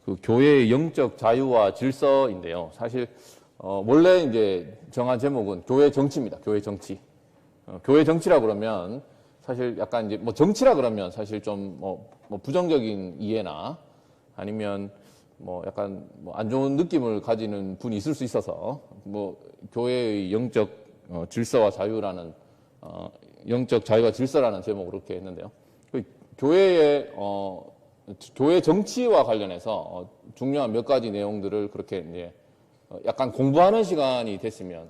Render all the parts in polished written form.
그 교회의 영적 자유와 질서인데요. 사실 원래 이제 정한 제목은 교회 정치입니다. 교회 정치. 교회 정치라 그러면 사실 약간 이제 뭐 정치라 그러면 사실 좀 뭐 부정적인 이해나 아니면 뭐 약간 뭐 안 좋은 느낌을 가지는 분이 있을 수 있어서 뭐 교회의 영적 질서와 자유라는 영적 자유와 질서라는 제목으로 그렇게 했는데요. 그 교회의 교회 정치와 관련해서 중요한 몇 가지 내용들을 그렇게 이제 약간 공부하는 시간이 됐으면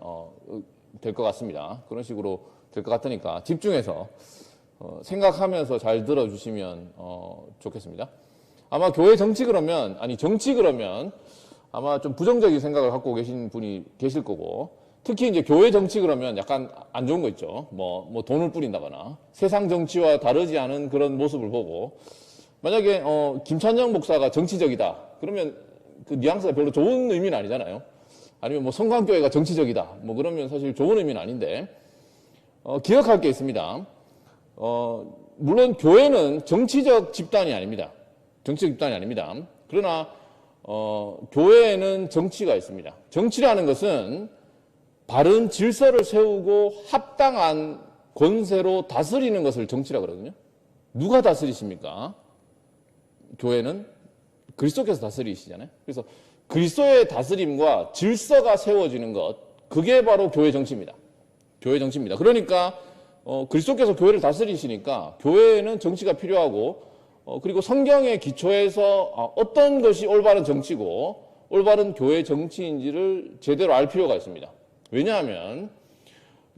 될 것 같습니다. 그런 식으로 될 것 같으니까 집중해서 생각하면서 잘 들어주시면 좋겠습니다. 아마 교회 정치 그러면 정치 그러면 아마 좀 부정적인 생각을 갖고 계신 분이 계실 거고, 특히 이제 교회 정치 그러면 약간 안 좋은 거 있죠. 뭐 돈을 뿌린다거나 세상 정치와 다르지 않은 그런 모습을 보고, 만약에 김찬영 목사가 정치적이다 그러면 그 뉘앙스가 별로 좋은 의미는 아니잖아요. 아니면 뭐 성광교회가 정치적이다 뭐 그러면 사실 좋은 의미는 아닌데, 기억할 게 있습니다. 물론 교회는 정치적 집단이 아닙니다. 정치적 집단이 아닙니다. 그러나 교회에는 정치가 있습니다. 정치라는 것은 바른 질서를 세우고 합당한 권세로 다스리는 것을 정치라고 그러거든요. 누가 다스리십니까? 교회는 그리스도께서 다스리시잖아요. 그래서 그리스도의 다스림과 질서가 세워지는 것, 그게 바로 교회 정치입니다. 교회 정치입니다. 그러니까 그리스도께서 교회를 다스리시니까 교회에는 정치가 필요하고, 그리고 성경의 기초에서 어떤 것이 올바른 정치고 올바른 교회 정치인지를 제대로 알 필요가 있습니다. 왜냐하면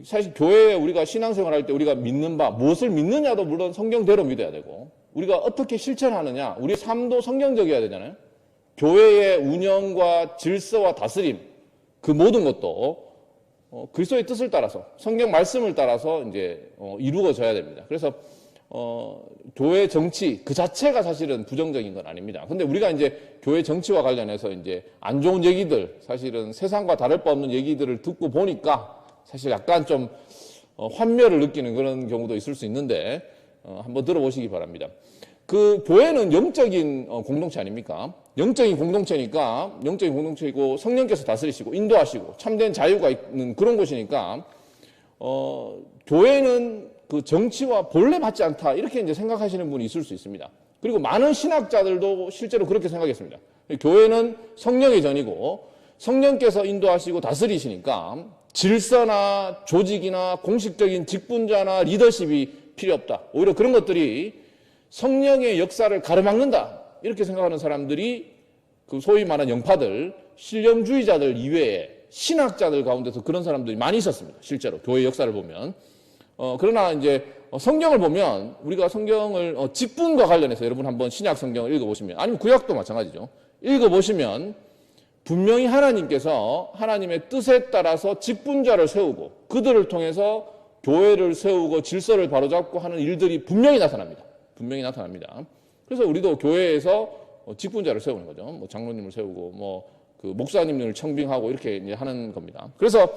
사실 교회에 우리가 신앙생활할 때 우리가 믿는 바, 무엇을 믿느냐도 물론 성경대로 믿어야 되고, 우리가 어떻게 실천하느냐, 우리의 삶도 성경적이어야 되잖아요. 교회의 운영과 질서와 다스림, 그 모든 것도 그리스도의 뜻을 따라서, 성경 말씀을 따라서 이제 이루어져야 됩니다. 그래서 교회 정치 그 자체가 사실은 부정적인 건 아닙니다. 근데 우리가 이제 교회 정치와 관련해서 이제 안 좋은 얘기들, 사실은 세상과 다를 바 없는 얘기들을 듣고 보니까 사실 약간 좀 환멸을 느끼는 그런 경우도 있을 수 있는데, 한번 들어보시기 바랍니다. 그 교회는 영적인 공동체 아닙니까? 영적인 공동체니까, 영적인 공동체이고 성령께서 다스리시고 인도하시고 참된 자유가 있는 그런 곳이니까, 교회는 그 정치와 본래 맞지 않다 이렇게 이제 생각하시는 분이 있을 수 있습니다. 그리고 많은 신학자들도 실제로 그렇게 생각했습니다. 교회는 성령의 전이고 성령께서 인도하시고 다스리시니까 질서나 조직이나 공식적인 직분자나 리더십이 필요 없다. 오히려 그런 것들이 성령의 역사를 가로막는다 이렇게 생각하는 사람들이 그 소위 말하는 영파들, 신령주의자들 이외에 신학자들 가운데서 그런 사람들이 많이 있었습니다. 실제로 교회 역사를 보면. 그러나 이제 성경을 보면, 우리가 성경을 직분과 관련해서 여러분 한번 신약 성경을 읽어보시면, 아니면 구약도 마찬가지죠. 읽어보시면 분명히 하나님께서 하나님의 뜻에 따라서 직분자를 세우고 그들을 통해서 교회를 세우고 질서를 바로잡고 하는 일들이 분명히 나타납니다. 분명히 나타납니다. 그래서 우리도 교회에서 직분자를 세우는 거죠. 뭐 장로님을 세우고 뭐 그 목사님을 청빙하고 이렇게 이제 하는 겁니다. 그래서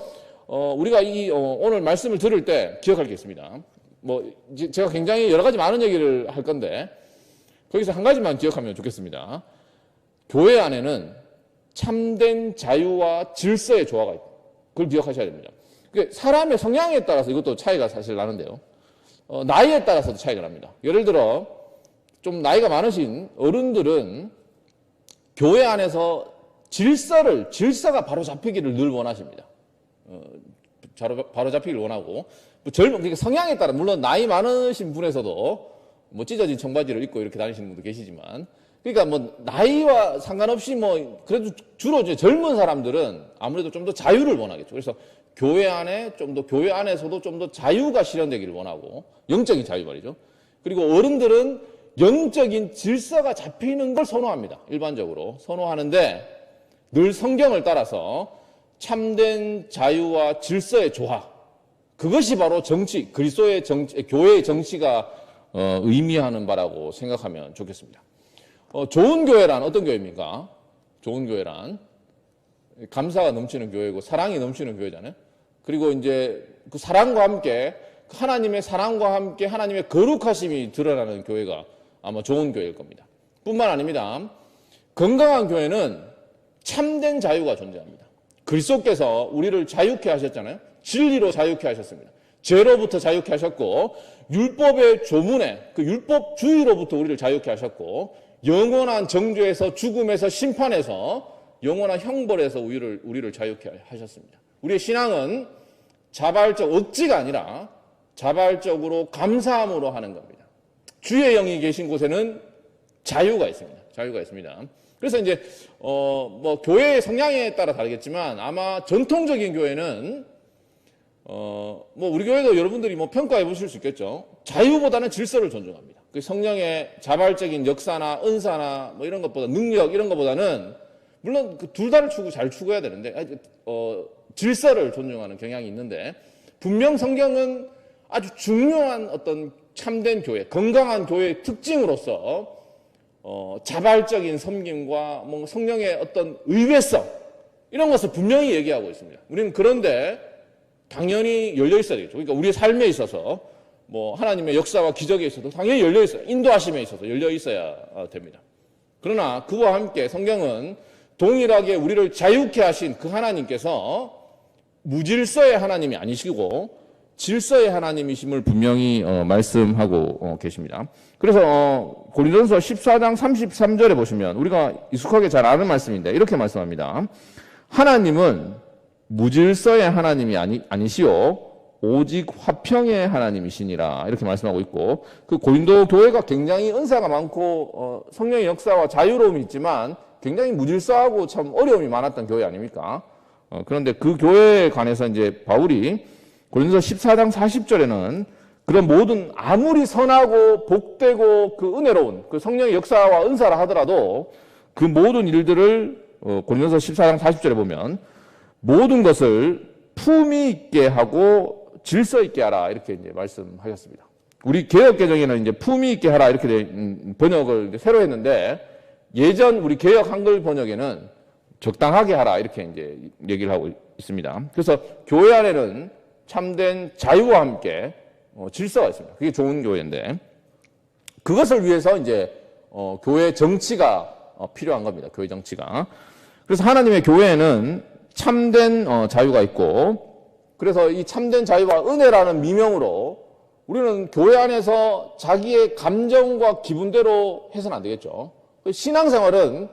우리가 이 오늘 말씀을 들을 때 기억할 게 있습니다. 뭐 제가 굉장히 여러 가지 많은 얘기를 할 건데 거기서 한 가지만 기억하면 좋겠습니다. 교회 안에는 참된 자유와 질서의 조화가 있다. 그걸 기억하셔야 됩니다. 사람의 성향에 따라서 이것도 차이가 사실 나는데요. 나이에 따라서도 차이가 납니다. 예를 들어 좀 나이가 많으신 어른들은 교회 안에서 질서가 바로 잡히기를 늘 원하십니다. 바로 잡히기를 원하고, 그러니까 성향에 따라, 물론 나이 많으신 분에서도 뭐 찢어진 청바지를 입고 이렇게 다니시는 분도 계시지만, 그러니까 뭐 나이와 상관없이 뭐 그래도 주로 이제 젊은 사람들은 아무래도 좀 더 자유를 원하겠죠. 그래서 교회 안에서도 좀 더 자유가 실현되기를 원하고, 영적인 자유 말이죠. 그리고 어른들은 영적인 질서가 잡히는 걸 선호합니다. 일반적으로 선호하는데, 늘 성경을 따라서 참된 자유와 질서의 조화, 그것이 바로 정치, 그리스도의 정치, 교회의 정치가 의미하는 바라고 생각하면 좋겠습니다. 좋은 교회란 어떤 교회입니까? 좋은 교회란 감사가 넘치는 교회고 사랑이 넘치는 교회잖아요. 그리고 이제 그 사랑과 함께, 하나님의 사랑과 함께 하나님의 거룩하심이 드러나는 교회가 아마 좋은 교회일 겁니다. 뿐만 아닙니다. 건강한 교회는 참된 자유가 존재합니다. 그리스도께서 우리를 자유케 하셨잖아요. 진리로 자유케 하셨습니다. 죄로부터 자유케 하셨고 율법의 조문에 그 율법주의로부터 우리를 자유케 하셨고 영원한 정죄에서 죽음에서 심판에서 영원한 형벌에서 우리를 자유케 하셨습니다. 우리의 신앙은 자발적 억지가 아니라 자발적으로 감사함으로 하는 겁니다. 주의 영이 계신 곳에는 자유가 있습니다. 자유가 있습니다. 그래서 이제 뭐 교회의 성향에 따라 다르겠지만 아마 전통적인 교회는 뭐 우리 교회도 여러분들이 뭐 평가해 보실 수 있겠죠. 자유보다는 질서를 존중합니다. 그 성령의 자발적인 역사나 은사나 뭐 이런 것보다 능력 이런 것보다는 물론 그 둘 다를 잘 추구해야 되는데 질서를 존중하는 경향이 있는데 분명 성경은 아주 중요한 어떤 참된 교회, 건강한 교회의 특징으로서 자발적인 섬김과 뭐 성령의 어떤 의외성 이런 것을 분명히 얘기하고 있습니다. 우리는 그런데 당연히 열려 있어야 되겠죠. 그러니까 우리의 삶에 있어서 뭐 하나님의 역사와 기적에 있어도 당연히 열려 있어요. 인도하심에 있어서 열려 있어야 됩니다. 그러나 그와 함께 성경은 동일하게 우리를 자유케 하신 그 하나님께서 무질서의 하나님이 아니시고 질서의 하나님이심을 분명히 말씀하고 계십니다. 그래서 고린도전서 14장 33절에 보시면 우리가 익숙하게 잘 아는 말씀인데 이렇게 말씀합니다. 하나님은 무질서의 하나님이 아니시오 오직 화평의 하나님이시니라 이렇게 말씀하고 있고 그 고린도 교회가 굉장히 은사가 많고 성령의 역사와 자유로움이 있지만 굉장히 무질서하고 참 어려움이 많았던 교회 아닙니까? 그런데 그 교회에 관해서 이제 바울이 고린도서 14장 40절에는 그런 모든 아무리 선하고 복되고 그 은혜로운 그 성령의 역사와 은사라 하더라도 그 모든 일들을 고린도서 14장 40절에 보면 모든 것을 품위 있게 하고 질서 있게 하라 이렇게 이제 말씀하셨습니다. 우리 개혁 개정에는 이제 품위 있게 하라 이렇게 번역을 이제 새로 했는데 예전 우리 개혁 한글 번역에는 적당하게 하라 이렇게 이제 얘기를 하고 있습니다. 그래서 교회 안에는 참된 자유와 함께 질서가 있습니다. 그게 좋은 교회인데 그것을 위해서 이제 교회 정치가 필요한 겁니다. 교회 정치가. 그래서 하나님의 교회에는 참된 자유가 있고 그래서 이 참된 자유와 은혜라는 미명으로 우리는 교회 안에서 자기의 감정과 기분대로 해서는 안 되겠죠. 신앙생활은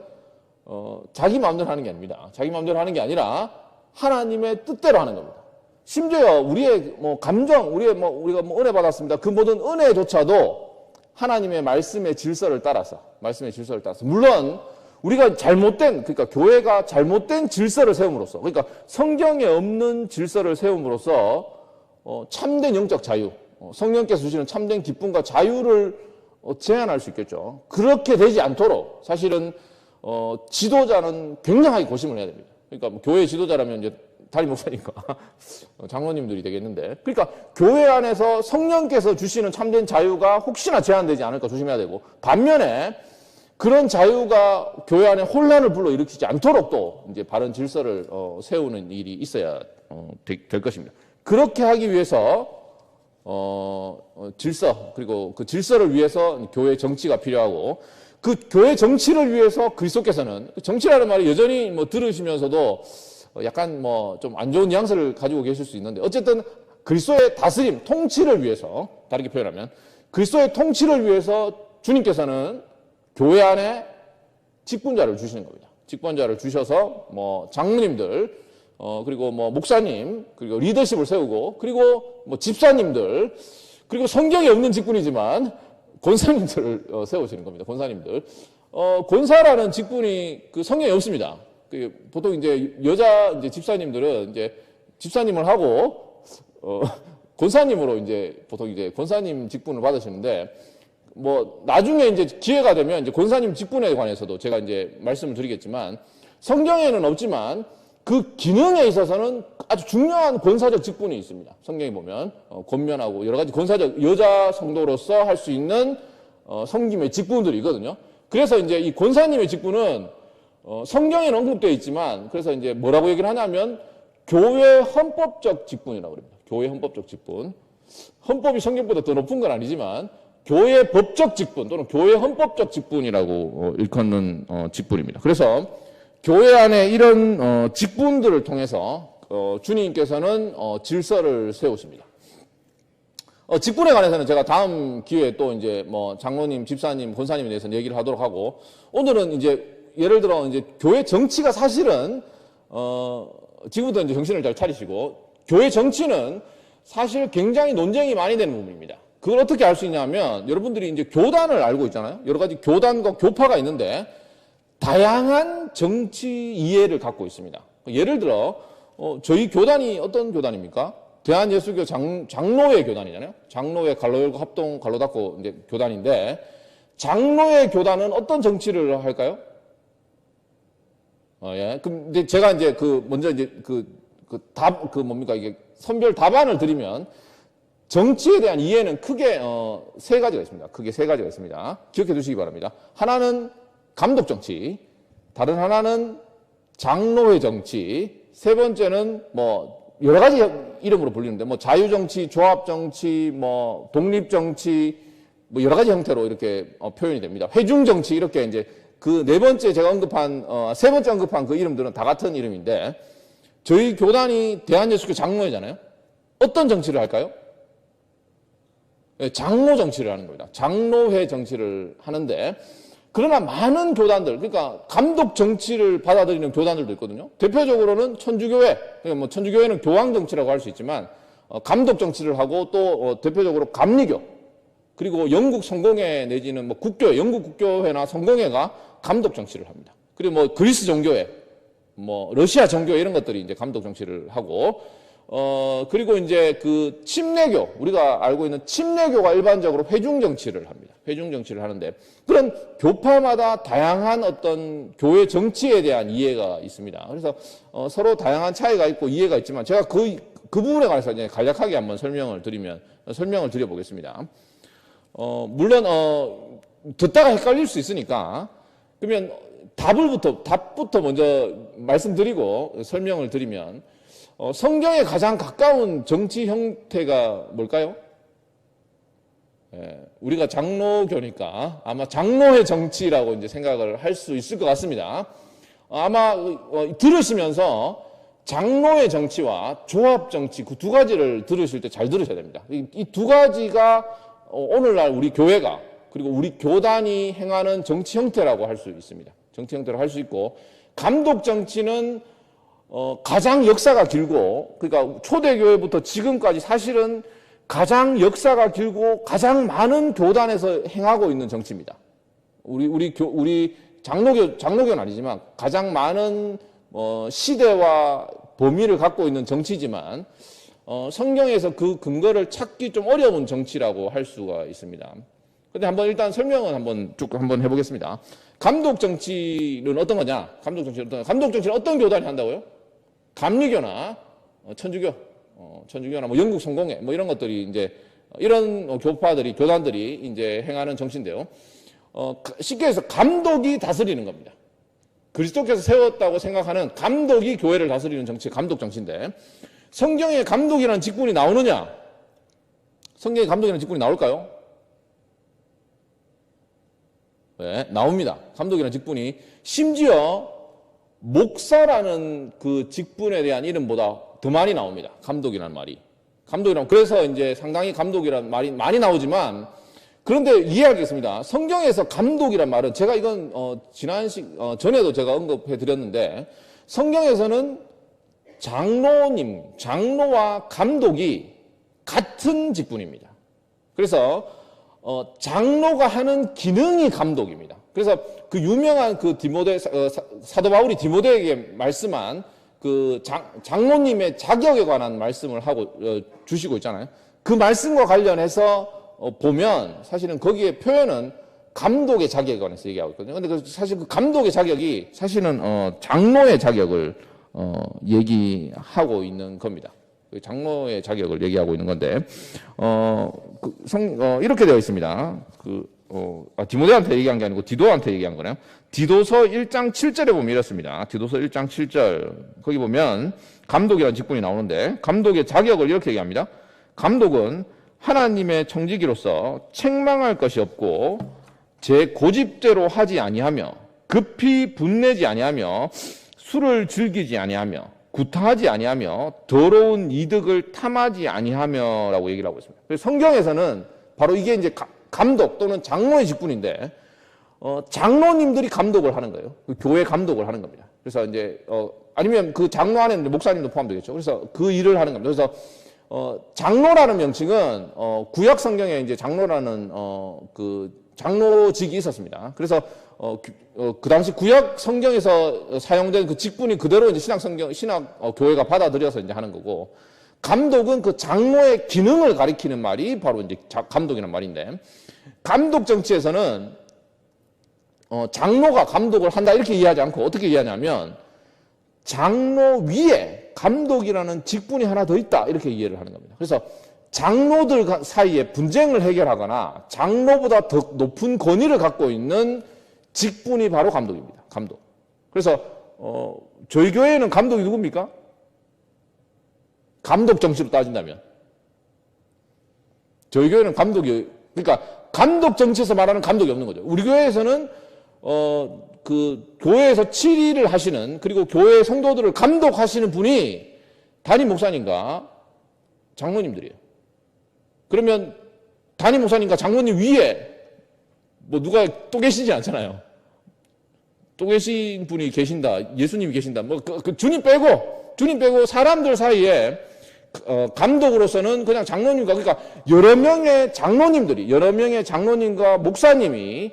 자기 마음대로 하는 게 아닙니다. 자기 마음대로 하는 게 아니라 하나님의 뜻대로 하는 겁니다. 심지어 우리의 뭐 감정, 우리가 뭐 은혜 받았습니다. 그 모든 은혜조차도 하나님의 말씀의 질서를 따라서 물론 우리가 그러니까 교회가 잘못된 질서를 세움으로써 그러니까 성경에 없는 질서를 세움으로써 참된 영적 자유, 성령께서 주시는 참된 기쁨과 자유를 제한할 수 있겠죠. 그렇게 되지 않도록 사실은 지도자는 굉장하게 고심을 해야 됩니다. 그러니까 뭐 교회 지도자라면 이제 담임 목사니까 장로님들이 되겠는데 그러니까 교회 안에서 성령께서 주시는 참된 자유가 혹시나 제한되지 않을까 조심해야 되고 반면에 그런 자유가 교회 안에 혼란을 불러일으키지 않도록 또 이제 바른 질서를 세우는 일이 있어야 될 것입니다. 그렇게 하기 위해서 질서 그리고 그 질서를 위해서 교회 정치가 필요하고 그 교회 정치를 위해서 그리스도께서는 정치라는 말이 여전히 뭐 들으시면서도 약간 뭐 좀 안 좋은 뉘앙스를 가지고 계실 수 있는데 어쨌든 그리스도의 다스림, 통치를 위해서 다르게 표현하면 그리스도의 통치를 위해서 주님께서는 교회 안에 직분자를 주시는 겁니다. 직분자를 주셔서 뭐 장로님들 그리고 뭐 목사님 그리고 리더십을 세우고 그리고 뭐 집사님들 그리고 성경에 없는 직분이지만 권사님들을 세우시는 겁니다. 권사님들. 권사라는 직분이 그 성경에 없습니다. 보통 이제 여자 이제 집사님들은 이제 집사님을 하고 권사님으로 이제 보통 이제 권사님 직분을 받으시는데 뭐 나중에 이제 기회가 되면 이제 권사님 직분에 관해서도 제가 이제 말씀을 드리겠지만 성경에는 없지만 그 기능에 있어서는 아주 중요한 권사적 직분이 있습니다. 성경에 보면 권면하고 여러 가지 권사적 여자 성도로서 할 수 있는 섬김의 직분들이 있거든요. 그래서 이제 이 권사님의 직분은 성경에는 언급되어 있지만 그래서 이제 뭐라고 얘기를 하냐면 교회 헌법적 직분이라고 그럽니다. 교회 헌법적 직분. 헌법이 성경보다 더 높은 건 아니지만 교회 법적 직분 또는 교회 헌법적 직분이라고 일컫는 직분입니다. 그래서 교회 안에 이런 직분들을 통해서 주님께서는 질서를 세우십니다. 직분에 관해서는 제가 다음 기회에 또 이제 뭐 장로님, 집사님, 권사님에 대해서 얘기를 하도록 하고, 오늘은 이제 예를 들어 이제 교회 정치가 사실은 지금부터 이제 정신을 잘 차리시고, 교회 정치는 사실 굉장히 논쟁이 많이 되는 부분입니다. 그걸 어떻게 알 수 있냐면, 여러분들이 이제 교단을 알고 있잖아요. 여러 가지 교단과 교파가 있는데 다양한 정치 이해를 갖고 있습니다. 예를 들어 저희 교단이 어떤 교단입니까? 대한예수교 장로회 교단이잖아요. 장로회 갈로 열고 합동 갈로 닫고 이제 교단인데, 장로회 교단은 어떤 정치를 할까요? 예. 근데 제가 이제 먼저 이제 뭡니까, 이게 선별 답안을 드리면, 정치에 대한 이해는 크게 세 가지가 있습니다. 크게 세 가지가 있습니다. 기억해 두시기 바랍니다. 하나는 감독 정치, 다른 하나는 장로회 정치, 세 번째는 뭐 여러 가지 이름으로 불리는데, 뭐 자유 정치, 조합 정치, 뭐 독립 정치, 뭐 여러 가지 형태로 이렇게 표현이 됩니다. 회중 정치, 이렇게 이제 그 네 번째 제가 언급한 세 번째 언급한 그 이름들은 다 같은 이름인데, 저희 교단이 대한예수교 장로회잖아요. 어떤 정치를 할까요? 장로 정치를 하는 겁니다. 장로회 정치를 하는데, 그러나 많은 교단들, 그러니까 감독 정치를 받아들이는 교단들도 있거든요. 대표적으로는 천주교회, 그러니까 뭐 천주교회는 교황 정치라고 할 수 있지만 감독 정치를 하고, 또 대표적으로 감리교, 그리고 영국 성공회 내지는 뭐 국교회, 영국 국교회나 성공회가 감독 정치를 합니다. 그리고 뭐 그리스 정교회, 뭐 러시아 정교회, 이런 것들이 이제 감독 정치를 하고, 그리고 이제 그 침례교, 우리가 알고 있는 침례교가 일반적으로 회중 정치를 합니다. 회중 정치를 하는데, 그런 교파마다 다양한 어떤 교회 정치에 대한 이해가 있습니다. 그래서 서로 다양한 차이가 있고 이해가 있지만, 제가 그 부분에 관해서 이제 간략하게 한번 설명을 드려보겠습니다. 물론 듣다가 헷갈릴 수 있으니까, 그러면 답부터 먼저 말씀드리고 설명을 드리면, 성경에 가장 가까운 정치 형태가 뭘까요? 우리가 장로교니까 아마 장로회 정치라고 이제 생각을 할 수 있을 것 같습니다. 아마 들으시면서 장로회 정치와 조합 정치, 그 두 가지를 들으실 때 잘 들으셔야 됩니다. 이 두 가지가 오늘날 우리 교회가, 그리고 우리 교단이 행하는 정치 형태라고 할 수 있습니다. 정치 형태로 할 수 있고, 감독 정치는 가장 역사가 길고, 그러니까 초대교회부터 지금까지 사실은 가장 역사가 길고 가장 많은 교단에서 행하고 있는 정치입니다. 우리 장로교는 아니지만 가장 많은 시대와 범위를 갖고 있는 정치지만, 성경에서 그 근거를 찾기 좀 어려운 정치라고 할 수가 있습니다. 근데 일단 설명은 쭉 해보겠습니다. 감독 정치는 어떤 거냐? 감독 정치는 어떤 교단이 한다고요? 감리교나 천주교나 뭐 영국 성공회 뭐 이런 것들이 이제 이런 교단들이 이제 행하는 정치인데요. 쉽게 해서 감독이 다스리는 겁니다. 그리스도께서 세웠다고 생각하는 감독이 교회를 다스리는 정치, 감독 정치인데, 성경에 감독이라는 직분이 나오느냐? 성경에 감독이라는 직분이 나올까요? 네, 나옵니다. 감독이라는 직분이. 심지어 목사라는 그 직분에 대한 이름보다 더 많이 나옵니다. 감독이라는 말이. 그래서 이제 상당히 감독이라는 말이 많이 나오지만, 그런데 이해하겠습니다. 성경에서 감독이란 말은, 제가 이건 전에도 제가 언급해 드렸는데, 성경에서는 장로와 감독이 같은 직분입니다. 그래서 장로가 하는 기능이 감독입니다. 그래서 그 유명한 그 사도 바울이 디모데에게 말씀한 그 장로님의 자격에 관한 말씀을 하고 주시고 있잖아요. 그 말씀과 관련해서 보면 사실은 거기에 표현은 감독의 자격에 관해서 얘기하고 있거든요. 근데 사실 그 감독의 자격이 사실은 장로의 자격을 얘기하고 있는 겁니다. 장로의 자격을 얘기하고 있는 건데, 이렇게 되어 있습니다. 디모데한테 얘기한 게 아니고 디도한테 얘기한 거네요. 디도서 1장 7절에 보면 이렇습니다. 디도서 1장 7절. 거기 보면 감독이라는 직분이 나오는데, 감독의 자격을 이렇게 얘기합니다. 감독은 하나님의 청지기로서 책망할 것이 없고 제 고집대로 하지 아니하며 급히 분내지 아니하며 술을 즐기지 아니하며 구타하지 아니하며 더러운 이득을 탐하지 아니하며라고 얘기를 하고 있습니다. 그래서 성경에서는 바로 이게 이제 감독 또는 장로의 직분인데 장로님들이 감독을 하는 거예요. 그 교회 감독을 하는 겁니다. 그래서 이제 아니면 그 장로 안에는 목사님도 포함되겠죠. 그래서 그 일을 하는 겁니다. 그래서 장로라는 명칭은 구약 성경에 이제 장로라는 그 장로직이 있었습니다. 그래서 그 당시 구약 성경에서 사용된 그 직분이 그대로 이제 신학 교회가 받아들여서 이제 하는 거고, 감독은 그 장로의 기능을 가리키는 말이 바로 이제 감독이라는 말인데, 감독 정치에서는 장로가 감독을 한다 이렇게 이해하지 않고 어떻게 이해하냐면 장로 위에 감독이라는 직분이 하나 더 있다 이렇게 이해를 하는 겁니다. 그래서 장로들 사이에 분쟁을 해결하거나 장로보다 더 높은 권위를 갖고 있는 직분이 바로 감독입니다. 감독. 그래서 저희 교회에는 감독이 누굽니까? 감독 정치로 따진다면 저희 교회는 감독이, 그러니까 감독 정치에서 말하는 감독이 없는 거죠. 우리 교회에서는 그 교회에서 치리를 하시는, 그리고 교회 성도들을 감독하시는 분이 담임 목사님과 장로님들이에요. 그러면 담임 목사님과 장로님 위에 뭐 누가 또 계시지 않잖아요. 또 계신 분이 계신다, 예수님이 계신다, 뭐 주님 빼고 사람들 사이에 감독으로서는 그냥 장로님과, 그러니까 여러 명의 장로님과 목사님이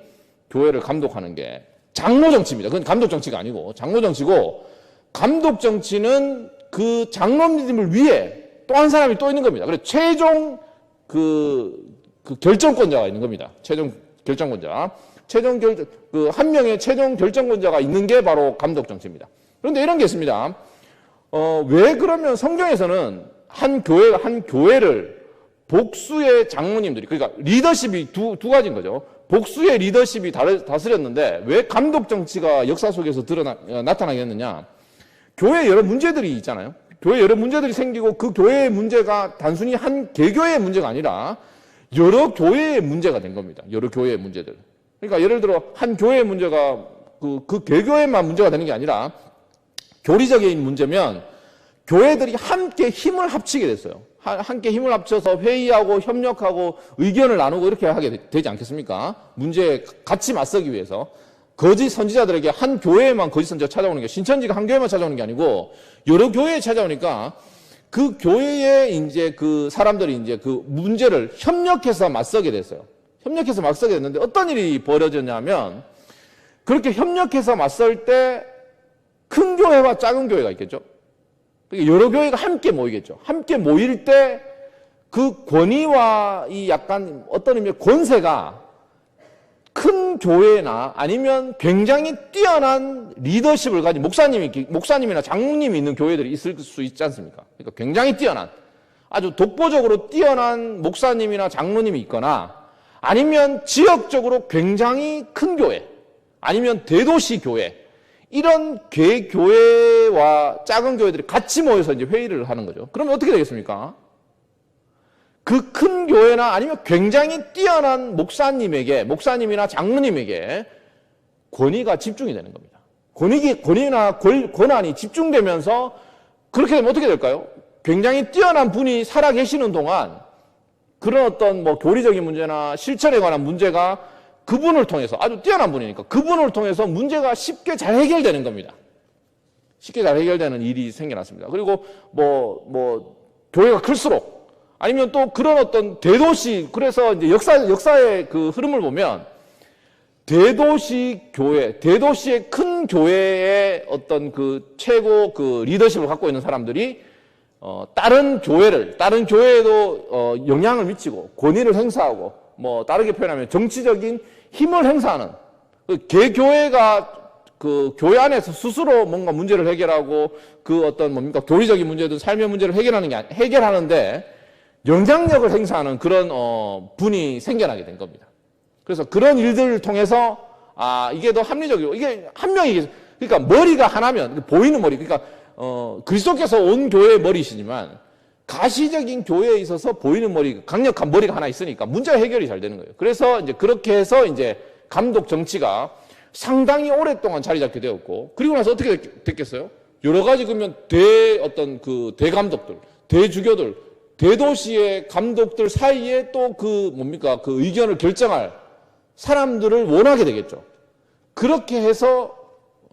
교회를 감독하는 게 장로 정치입니다. 그건 감독 정치가 아니고 장로 정치고, 감독 정치는 그 장로님을 위해 또 한 사람이 또 있는 겁니다. 그래서 최종 그 결정권자가 있는 겁니다. 최종 결정권자. 한 명의 최종 결정권자가 있는 게 바로 감독 정치입니다. 그런데 이런 게 있습니다. 왜 그러면 성경에서는 한 교회를 복수의 장로님들이, 그러니까 리더십이 두 가지인 거죠. 복수의 리더십이 다스렸는데 왜 감독 정치가 역사 속에서 나타나게 했느냐? 교회에 여러 문제들이 있잖아요. 교회에 여러 문제들이 생기고, 그 교회의 문제가 단순히 한 개교회의 문제가 아니라 여러 교회의 문제가 된 겁니다. 여러 교회의 문제들. 그러니까 예를 들어 한 교회의 문제가 그 개교회만 문제가 되는 게 아니라 교리적인 문제면 교회들이 함께 힘을 합치게 됐어요. 함께 힘을 합쳐서 회의하고 협력하고 의견을 나누고 이렇게 하게 되지 않겠습니까? 문제에 같이 맞서기 위해서. 거짓 선지자들에게 한 교회에만 거짓 선지자가 찾아오는 게, 신천지가 한 교회만 찾아오는 게 아니고 여러 교회에 찾아오니까 그 교회에 이제 그 사람들이 이제 그 문제를 협력해서 맞서게 됐어요. 협력해서 맞서게 됐는데 어떤 일이 벌어졌냐면, 그렇게 협력해서 맞설 때 큰 교회와 작은 교회가 있겠죠. 여러 교회가 함께 모이겠죠. 함께 모일 때 그 권위와 이 약간 어떤 의미의 권세가 큰 교회나 아니면 굉장히 뛰어난 리더십을 가진 목사님이나 장로님이 있는 교회들이 있을 수 있지 않습니까? 그러니까 굉장히 뛰어난, 아주 독보적으로 뛰어난 목사님이나 장로님이 있거나, 아니면 지역적으로 굉장히 큰 교회, 아니면 대도시 교회, 이런 교회와 작은 교회들이 같이 모여서 이제 회의를 하는 거죠. 그러면 어떻게 되겠습니까? 그 큰 교회나 아니면 굉장히 뛰어난 목사님이나 장로님에게 권위가 집중이 되는 겁니다. 권위나 권한이 집중되면서, 그렇게 되면 어떻게 될까요? 굉장히 뛰어난 분이 살아 계시는 동안 그런 어떤 뭐 교리적인 문제나 실천에 관한 문제가 그분을 통해서, 아주 뛰어난 분이니까 그분을 통해서 문제가 쉽게 잘 해결되는 겁니다. 쉽게 잘 해결되는 일이 생겨났습니다. 그리고 교회가 클수록, 아니면 또 그런 어떤 대도시, 그래서 이제 역사의 그 흐름을 보면 대도시의 큰 교회의 어떤 그 최고 그 리더십을 갖고 있는 사람들이 다른 교회에도 영향을 미치고 권위를 행사하고, 뭐 다르게 표현하면 정치적인 힘을 행사하는, 개교회가 그 교회 안에서 스스로 뭔가 문제를 해결하고 그 어떤 뭡니까 교리적인 문제든 삶의 문제를 해결하는데 영향력을 행사하는 그런 분이 생겨나게 된 겁니다. 그래서 그런 일들을 통해서 이게 더 합리적이고, 이게 한 명이, 그러니까 머리가 하나면 보이는 머리, 그러니까 그리스도께서 온 교회의 머리시지만 가시적인 교회에 있어서 보이는 머리, 강력한 머리가 하나 있으니까 문제가 해결이 잘 되는 거예요. 그래서 이제 그렇게 해서 이제 감독 정치가 상당히 오랫동안 자리 잡게 되었고, 그리고 나서 어떻게 됐겠어요? 여러 가지 그러면 대감독들, 대주교들, 대도시의 감독들 사이에 또 그 의견을 결정할 사람들을 원하게 되겠죠. 그렇게 해서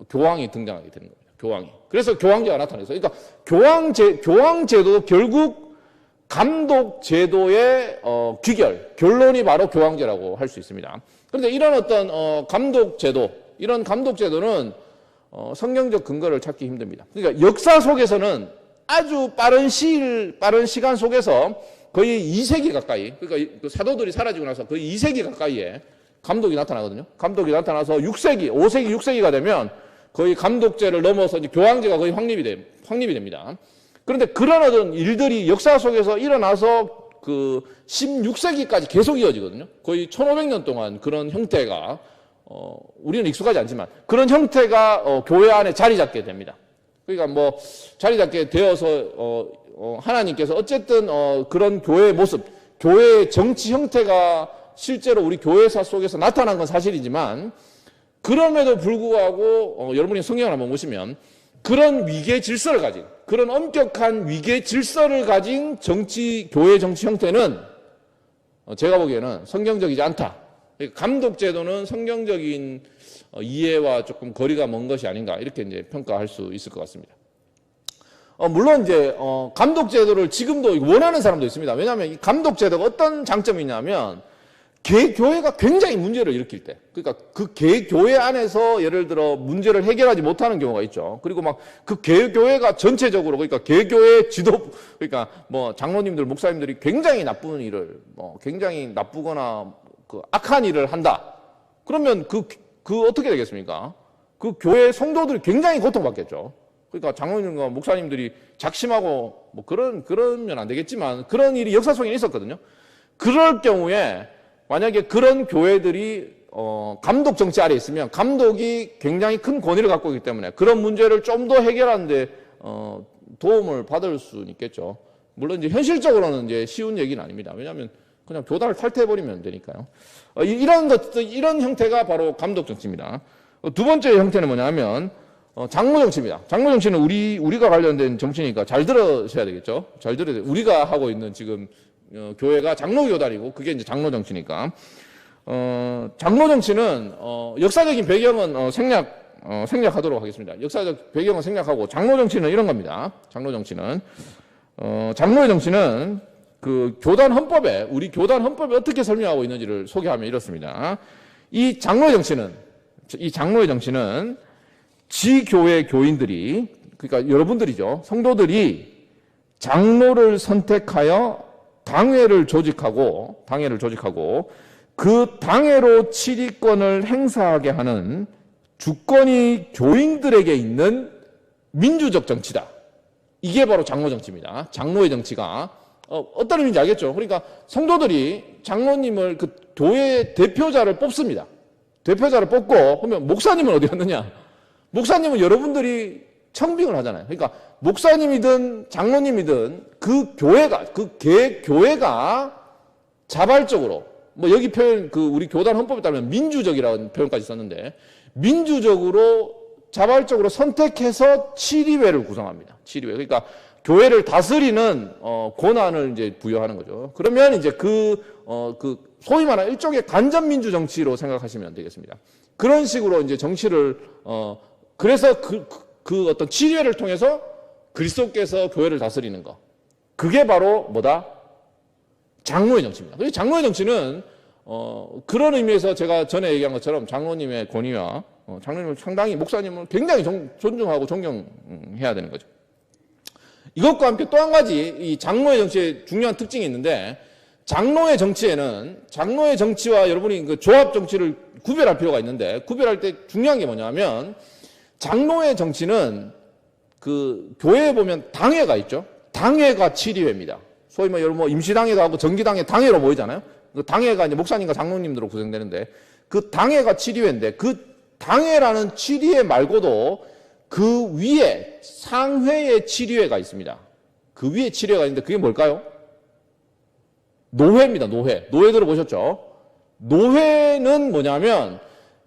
교황이 등장하게 되는 거예요. 교황이. 그래서 교황제가 나타났어요. 그러니까 교황제도 결국 감독 제도의 결론이 바로 교황제라고 할 수 있습니다. 그런데 이런 어떤 감독 제도, 이런 감독 제도는 성경적 근거를 찾기 힘듭니다. 그러니까 역사 속에서는 아주 빠른 시간 속에서 거의 2세기 가까이, 그러니까 그 사도들이 사라지고 나서 거의 2세기 가까이에 감독이 나타나거든요. 감독이 나타나서 6세기, 5세기, 6세기가 되면 거의 감독제를 넘어서 이제 교황제가 거의 확립이 됩니다. 그런데 그런 어떤 일들이 역사 속에서 일어나서 그 16세기까지 계속 이어지거든요. 거의 1500년 동안 그런 형태가, 우리는 익숙하지 않지만 그런 형태가 교회 안에 자리 잡게 됩니다. 그러니까 뭐 자리 잡게 되어서 하나님께서 어쨌든 그런 교회의 모습, 교회의 정치 형태가 실제로 우리 교회사 속에서 나타난 건 사실이지만, 그럼에도 불구하고 여러분이 성경을 한번 보시면 그런 위계 질서를 가진, 그런 엄격한 위계 질서를 가진 교회 정치 형태는 제가 보기에는 성경적이지 않다. 감독 제도는 성경적인 이해와 조금 거리가 먼 것이 아닌가, 이렇게 이제 평가할 수 있을 것 같습니다. 물론 이제 감독 제도를 지금도 원하는 사람도 있습니다. 왜냐하면 이 감독 제도가 어떤 장점이 있냐면 개교회가 굉장히 문제를 일으킬 때, 그러니까 그 개교회 안에서 예를 들어 문제를 해결하지 못하는 경우가 있죠. 그리고 막 그 개교회가 전체적으로, 그러니까 개교회 그러니까 뭐 장로님들, 목사님들이 굉장히 나쁜 일을, 굉장히 나쁘거나 그 악한 일을 한다. 그러면 그 어떻게 되겠습니까? 그 교회 성도들이 굉장히 고통받겠죠. 그러니까 장로님과 목사님들이 작심하고 뭐 그러면 안 되겠지만 그런 일이 역사 속에 있었거든요. 그럴 경우에 만약에 그런 교회들이 감독 정치 아래 있으면 감독이 굉장히 큰 권위를 갖고 있기 때문에 그런 문제를 좀 더 해결하는데 도움을 받을 수는 있겠죠. 물론 이제 현실적으로는 이제 쉬운 얘기는 아닙니다. 왜냐하면 그냥 교단을 탈퇴해버리면 되니까요. 이런 형태가 바로 감독 정치입니다. 두 번째 형태는 뭐냐면 장로 정치입니다. 장로 정치는 우리가 관련된 정치니까 잘 들으셔야 되겠죠. 잘 들어야 돼요. 우리가 하고 있는 지금 교회가 장로 교단이고 그게 이제 장로 정치니까. 장로 정치는 역사적인 배경은 생략하도록 하겠습니다. 역사적 배경은 생략하고 장로 정치는 이런 겁니다. 장로 정치는 장로의 정치는 그 우리 교단 헌법에 어떻게 설명하고 있는지를 소개하면 이렇습니다. 이 장로의 정치는 지교회 교인들이, 그러니까 여러분들이죠, 성도들이 장로를 선택하여 당회를 조직하고 그 당회로 치리권을 행사하게 하는 주권이 교인들에게 있는 민주적 정치다. 이게 바로 장로 정치입니다. 장로의 정치가 어떤 의미인지 알겠죠? 그러니까 성도들이 장로님을 그 교회 대표자를 뽑습니다. 대표자를 뽑고, 그러면 목사님은 어디 갔느냐? 목사님은 여러분들이 청빙을 하잖아요. 그러니까 목사님이든 장로님이든 그 교회가 자발적으로, 뭐 여기 표현 우리 교단 헌법에 따르면 민주적이라는 표현까지 썼는데, 민주적으로 자발적으로 선택해서 치리회를 구성합니다. 치리회. 그러니까 교회를 다스리는 권한을 이제 부여하는 거죠. 그러면 이제 소위 말하는 일종의 간접 민주 정치로 생각하시면 되겠습니다. 그런 식으로 이제 정치를 그래서 그 어떤 치리회를 통해서 그리스도께서 교회를 다스리는 거. 그게 바로 뭐다? 장로의 정치입니다. 그래서 장로의 정치는 그런 의미에서 제가 전에 얘기한 것처럼 장로님의 권위와 장로님을 상당히, 목사님을 굉장히 존중하고 존경해야 되는 거죠. 이것과 함께 또 한 가지 이 장로의 정치의 중요한 특징이 있는데, 장로의 정치와 여러분이 그 조합 정치를 구별할 필요가 있는데, 구별할 때 중요한 게 뭐냐면, 장로의 정치는 그 교회에 보면 당회가 있죠. 당회가 치리회입니다. 소위 여러분 임시당회도 하고 정기당회 당회로 모이잖아요. 그 당회가 이제 목사님과 장로님들로 구성되는데, 그 당회가 치리회인데, 그 당회라는 치리회 말고도 그 위에 상회의 치리회가 있습니다. 그 위에 치료가 있는데 그게 뭘까요? 노회입니다. 노회. 노회 들어보셨죠? 노회는 뭐냐면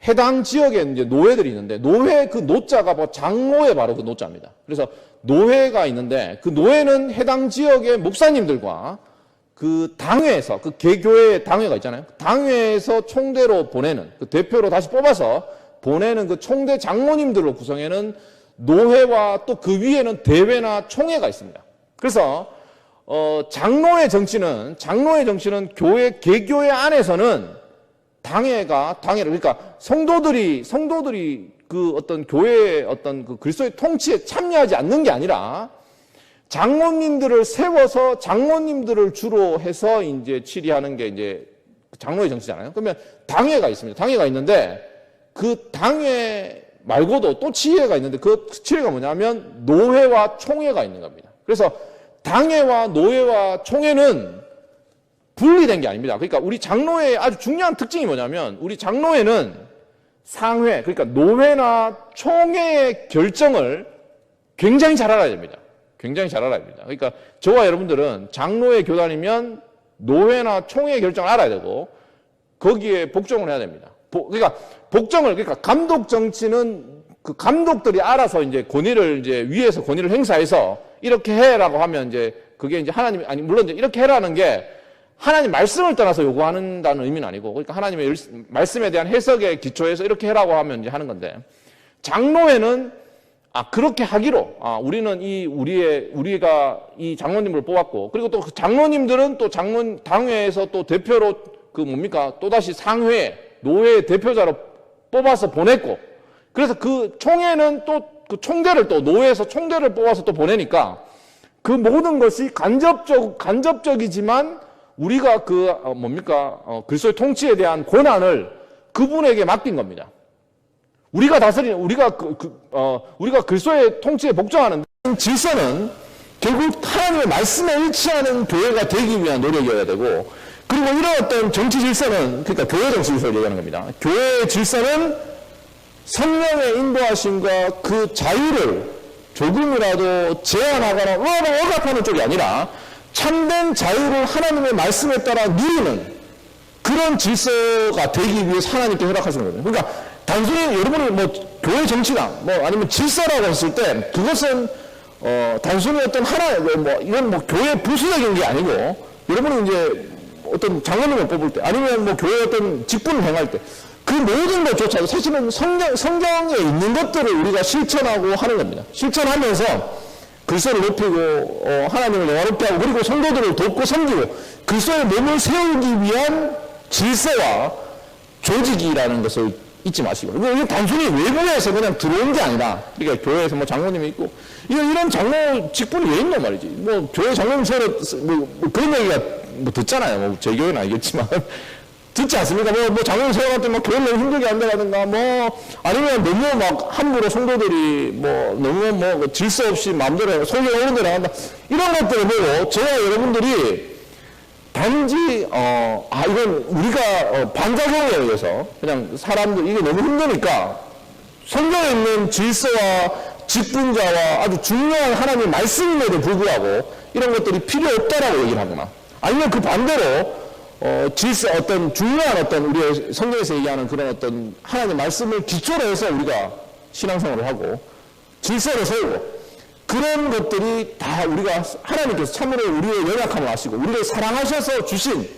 해당 지역에 이제 노회들이 있는데 노회 그 노자가 뭐 장로회 바로 그 노자입니다. 그래서 노회가 있는데 그 노회는 해당 지역의 목사님들과 그 당회에서 그 개교회 당회가 있잖아요. 당회에서 총대로 보내는 그 대표로 다시 뽑아서 보내는 그 총대 장로님들로 구성해는 노회와 또 그 위에는 대회나 총회가 있습니다. 그래서 장로의 정치는 교회 개교회 안에서는 당회를 그러니까 성도들이 그 어떤 교회의 어떤 그 그리스도의 통치에 참여하지 않는 게 아니라 장로님들을 세워서 장로님들을 주로 해서 이제 치리하는 게 이제 장로의 정치잖아요. 그러면 당회가 있습니다. 당회가 있는데 그 당회 말고도 또 치회가 있는데 그 치회가 뭐냐면 노회와 총회가 있는 겁니다. 그래서 당회와 노회와 총회는 분리된 게 아닙니다. 그러니까 우리 장로회의 아주 중요한 특징이 뭐냐면 우리 장로회는 상회, 그러니까 노회나 총회의 결정을 굉장히 잘 알아야 됩니다. 굉장히 잘 알아야 됩니다. 그러니까 저와 여러분들은 장로회 교단이면 노회나 총회의 결정을 알아야 되고 거기에 복종을 해야 됩니다. 그러니까 그러니까 감독 정치는 그 감독들이 알아서 이제 위에서 권위를 행사해서 이렇게 해라고 하면 이제 그게 이제 물론 이제 이렇게 해라는 게 하나님 말씀을 떠나서 요구한다는 의미는 아니고, 그러니까 하나님의 말씀에 대한 해석에 기초해서 이렇게 해라고 하면 이제 하는 건데, 장로회는 그렇게 하기로, 우리는 우리가 이 장로님을 뽑았고, 그리고 또 그 장로님들은 또 당회에서 또 대표로 또다시 상회, 노회 대표자로 뽑아서 보냈고, 그래서 그 총회는 또 그 총대를 또 노회에서 총대를 뽑아서 또 보내니까 그 모든 것이 간접적이지만 우리가 그리스도의 통치에 대한 권한을 그분에게 맡긴 겁니다. 우리가 그리스도의 통치에 복종하는 질서는 결국 하나님의 말씀에 일치하는 교회가 되기 위한 노력이어야 되고, 그리고 이런 어떤 정치 질서는, 그러니까 교회 정치 질서를 얘기하는 겁니다. 교회의 질서는 성령의 인도하심과 그 자유를 조금이라도 제한하거나 억압하는 쪽이 아니라 참된 자유를 하나님의 말씀에 따라 누리는 그런 질서가 되기 위해서 하나님께 허락하시는 거예요. 그러니까 단순히 여러분이 교회 정치나 아니면 질서라고 했을 때 그것은 단순히 어떤 이건 교회 부수적인 게 아니고, 여러분이 이제 어떤 장로님을 뽑을 때 아니면 교회 어떤 직분을 행할 때 그 모든 것조차도 사실은 성경에 있는 것들을 우리가 실천하고 하는 겁니다. 실천하면서 그리스도를 높이고 하나님을 영화롭게 하고, 그리고 성도들을 돕고 섬기고 그리스도의 몸을 세우기 위한 질서와 조직이라는 것을 잊지 마시고, 이게 단순히 외부에서 그냥 들어온 게 아니라, 그러니까 교회에서 장로님이 있고 이런 장로 직분이 왜 있단 말이지. 교회 장로님 세로 그런 얘기가 듣잖아요. 제 교회는 알겠지만 듣지 않습니까? 장로님 세워놨더니 교회를 너무 힘들게 한다라든가, 아니면 너무 함부로 성도들이 너무 질서 없이 마음대로 속에 오는 대로 한다. 이런 것들을 보고 저와 여러분들이 단지, 이건 우리가 반작용에 의해서 그냥 사람들, 이게 너무 힘드니까 성경에 있는 질서와 직분자와 아주 중요한 하나님의 말씀임에도 불구하고 이런 것들이 필요 없다라고 얘기를 하거나, 아니면 그 반대로 질서, 중요한 우리의 성경에서 얘기하는 그런 하나님의 말씀을 기초로 해서 우리가 신앙생활을 하고 질서를 세우고, 그런 것들이 다 우리가 하나님께서 참으로 우리의 연약함을 아시고 우리를 사랑하셔서 주신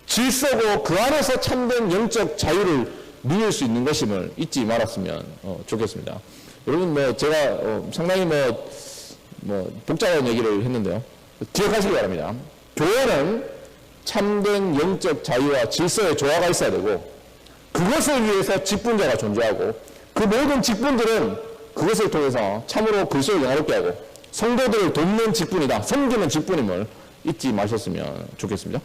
질서고 그 안에서 참된 영적 자유를 누릴 수 있는 것임을 잊지 말았으면 좋겠습니다. 여러분 제가 상당히 복잡한 얘기를 했는데요. 기억하시기 바랍니다. 교회는 참된 영적 자유와 질서의 조화가 있어야 되고, 그것을 위해서 직분자가 존재하고, 그 모든 직분들은 그것을 통해서 참으로 그리스도를 영화롭게 하고 성도들을 돕는 직분이다, 섬기는 직분임을 잊지 마셨으면 좋겠습니다.